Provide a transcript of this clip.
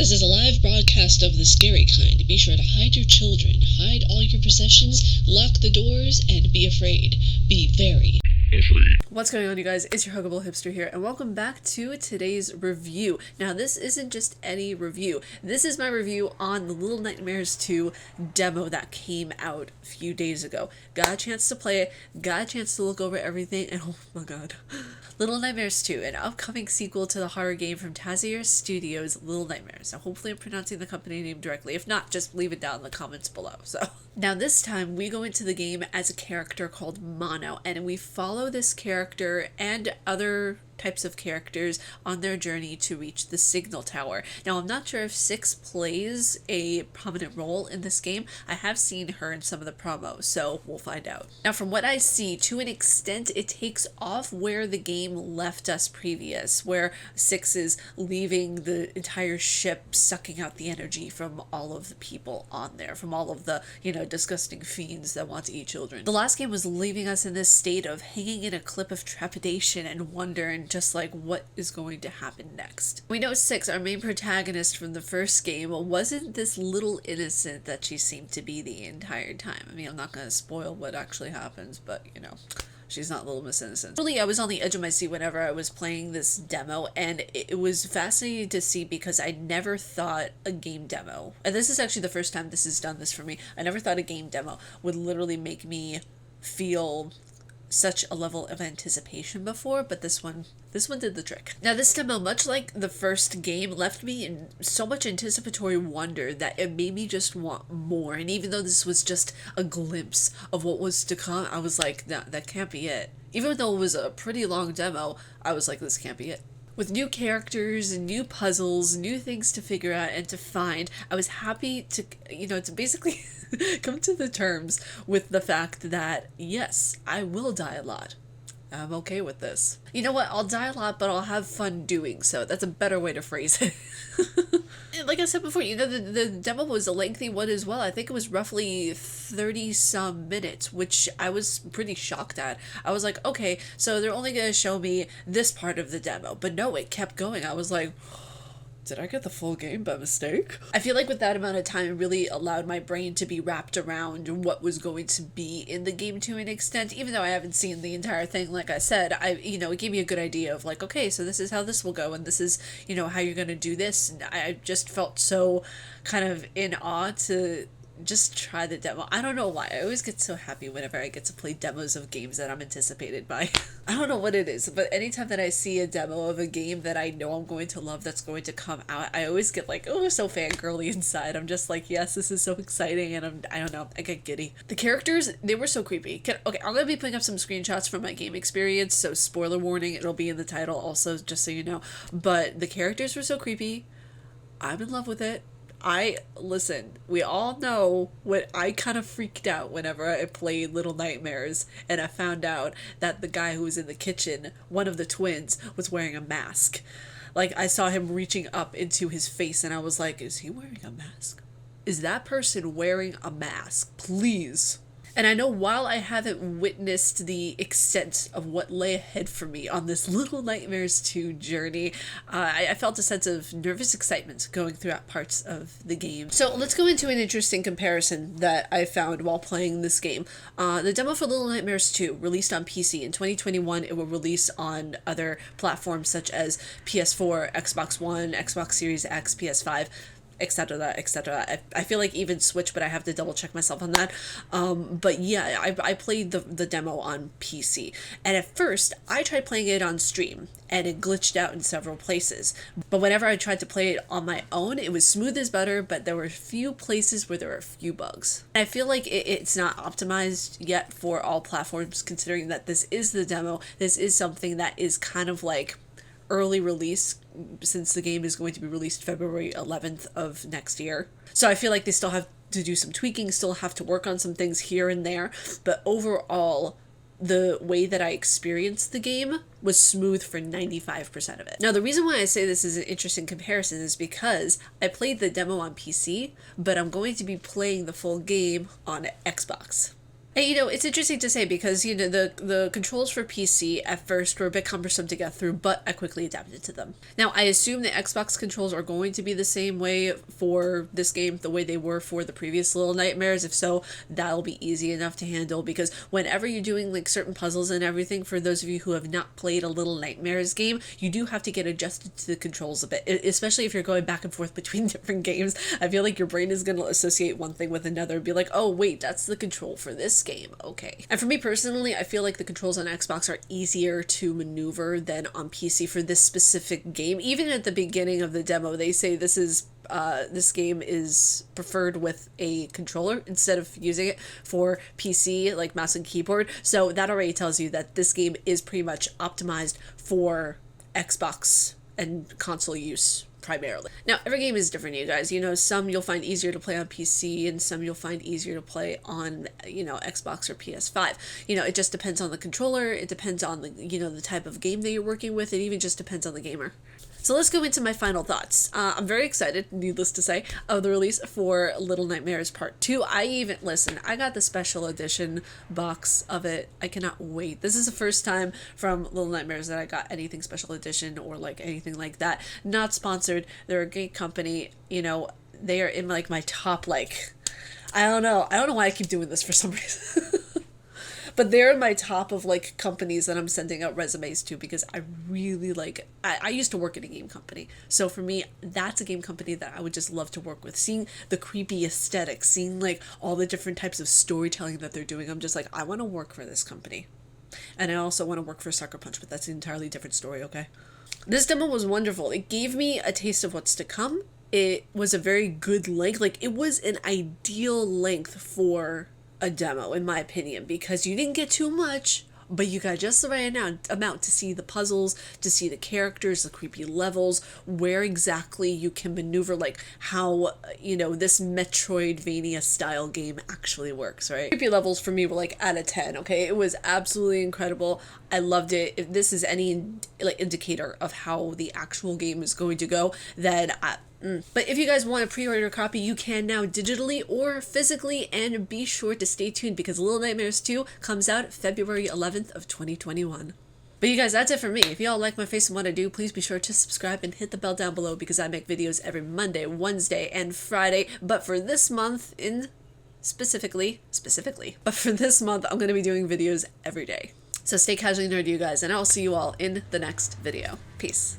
This is a live broadcast of the scary kind. Be sure to hide your children, hide all your possessions, lock the doors, and be afraid. Be very afraid. What's going on, you guys? It's your Huggable Hipster here, and welcome back to today's review. Now, this isn't just any review. This is my review on the Little Nightmares 2 demo that came out a few days ago. Got a chance to play it, got a chance to look over everything, and oh my god. Little Nightmares 2, an upcoming sequel to the horror game from Razer Studios' Little Nightmares. Now, hopefully I'm pronouncing the company name directly. If not, just leave it down in the comments below. So, now this time we go into the game as a character called Mono, and we follow this character and other types of characters on their journey to reach the signal tower. Now, I'm not sure if Six plays a prominent role in this game. I have seen her in some of the promos, so we'll find out. Now, from what I see, to an extent, it takes off where the game left us previous, where Six is leaving the entire ship, sucking out the energy from all of the people on there, from all of the, disgusting fiends that want to eat children. The last game was leaving us in this state of hanging in a clip of trepidation and wonder, and just like what is going to happen next. We know Six, our main protagonist from the first game, wasn't this little innocent that she seemed to be the entire time. I mean, I'm not going to spoil what actually happens, but she's not Little Miss Innocent. Really, I was on the edge of my seat whenever I was playing this demo, and it was fascinating to see because I never thought a game demo, and this is actually the first time this has done this for me, I never thought a game demo would literally make me feel such a level of anticipation before, but this one did the trick. Now, this demo, much like the first game, left me in so much anticipatory wonder that it made me just want more. And even though this was just a glimpse of what was to come, I was like, no, that can't be it. Even though it was a pretty long demo, I was like, this can't be it. With new characters, new puzzles, new things to figure out and to find, I was happy to, to basically come to the terms with the fact that, yes, I will die a lot. I'm okay with this. You know what? I'll die a lot, but I'll have fun doing so. That's a better way to phrase it. Like I said before, the demo was a lengthy one as well. I think it was roughly 30-some minutes, which I was pretty shocked at. I was like, okay, so they're only going to show me this part of the demo. But no, it kept going. I was like, did I get the full game by mistake? I feel like with that amount of time, it really allowed my brain to be wrapped around what was going to be in the game to an extent. Even though I haven't seen the entire thing, like I said, it gave me a good idea of like, okay, so this is how this will go, and this is, how you're going to do this. And I just felt so kind of in awe to just try the demo. I don't know why. I always get so happy whenever I get to play demos of games that I'm anticipated by. I don't know what it is, but anytime that I see a demo of a game that I know I'm going to love that's going to come out, I always get like, oh, so fangirly inside. I'm just like, yes, this is so exciting, and I don't know, I get giddy. The characters, they were so creepy. Okay, I'm going to be putting up some screenshots from my game experience, so spoiler warning, it'll be in the title also, just so you know. But the characters were so creepy. I'm in love with it. Listen, we all know what I kind of freaked out whenever I played Little Nightmares and I found out that the guy who was in the kitchen, one of the twins, was wearing a mask. Like, I saw him reaching up into his face and I was like, is he wearing a mask? Is that person wearing a mask? Please. And I know while I haven't witnessed the extent of what lay ahead for me on this Little Nightmares 2 journey, I felt a sense of nervous excitement going throughout parts of the game. So let's go into an interesting comparison that I found while playing this game. The demo for Little Nightmares 2 released on PC. In 2021, it will release on other platforms such as PS4, Xbox One, Xbox Series X, PS5, etc., etc. I feel like even Switch, but I have to double check myself on that. But yeah, I played the demo on PC, and at first I tried playing it on stream and it glitched out in several places. But whenever I tried to play it on my own, it was smooth as butter, but there were a few places where there were a few bugs. I feel like it's not optimized yet for all platforms, considering that this is the demo. This is something that is kind of like early release, since the game is going to be released February 11th of next year. So I feel like they still have to do some tweaking, still have to work on some things here and there, but overall, the way that I experienced the game was smooth for 95% of it. Now, the reason why I say this is an interesting comparison is because I played the demo on PC, but I'm going to be playing the full game on Xbox. And, you know, it's interesting to say because, you know, the controls for PC at first were a bit cumbersome to get through, but I quickly adapted to them. Now, I assume the Xbox controls are going to be the same way for this game, the way they were for the previous Little Nightmares. If so, that'll be easy enough to handle because whenever you're doing like certain puzzles and everything, for those of you who have not played a Little Nightmares game, you do have to get adjusted to the controls a bit, especially if you're going back and forth between different games. I feel like your brain is going to associate one thing with another and be like, oh, wait, that's the control for this game. Okay. And for me personally, I feel like the controls on Xbox are easier to maneuver than on PC for this specific game. Even at the beginning of the demo, they say this game is preferred with a controller instead of using it for PC, like mouse and keyboard. So that already tells you that this game is pretty much optimized for Xbox and console use primarily. Now, every game is different, you guys. You know, some you'll find easier to play on PC and some you'll find easier to play on, you know, Xbox or PS5. You know, it just depends on the controller, it depends on the, you know, the type of game that you're working with, it even just depends on the gamer. So let's go into my final thoughts. I'm very excited, needless to say, of the release for Little Nightmares Part 2. I got the special edition box of it. I cannot wait. This is the first time from Little Nightmares that I got anything special edition or like anything like that. Not sponsored. They're a great company. You know, they are in like my top, like, I don't know why I keep doing this for some reason. But they're in my top of like companies that I'm sending out resumes to because I really like, I used to work at a game company. So for me, that's a game company that I would just love to work with. Seeing the creepy aesthetic, seeing like all the different types of storytelling that they're doing. I'm just like, I want to work for this company. And I also want to work for Sucker Punch, but that's an entirely different story, okay? This demo was wonderful. It gave me a taste of what's to come. It was a very good length. Like, it was an ideal length for a demo, in my opinion, because you didn't get too much, but you got just the right amount to see the puzzles, to see the characters, the creepy levels, where exactly you can maneuver, like how, you know, this Metroidvania style game actually works, right? Creepy levels for me were like out of 10, okay? It was absolutely incredible. I loved it. If this is any like indicator of how the actual game is going to go, then But if you guys want a pre-order copy, you can now digitally or physically, and be sure to stay tuned because Little Nightmares 2 comes out February 11th of 2021. But you guys, that's it for me. If y'all like my face and what I do, please be sure to subscribe and hit the bell down below because I make videos every Monday, Wednesday, and Friday. But for this month, but for this month, I'm going to be doing videos every day. So stay casually nerdy, you guys, and I'll see you all in the next video. Peace.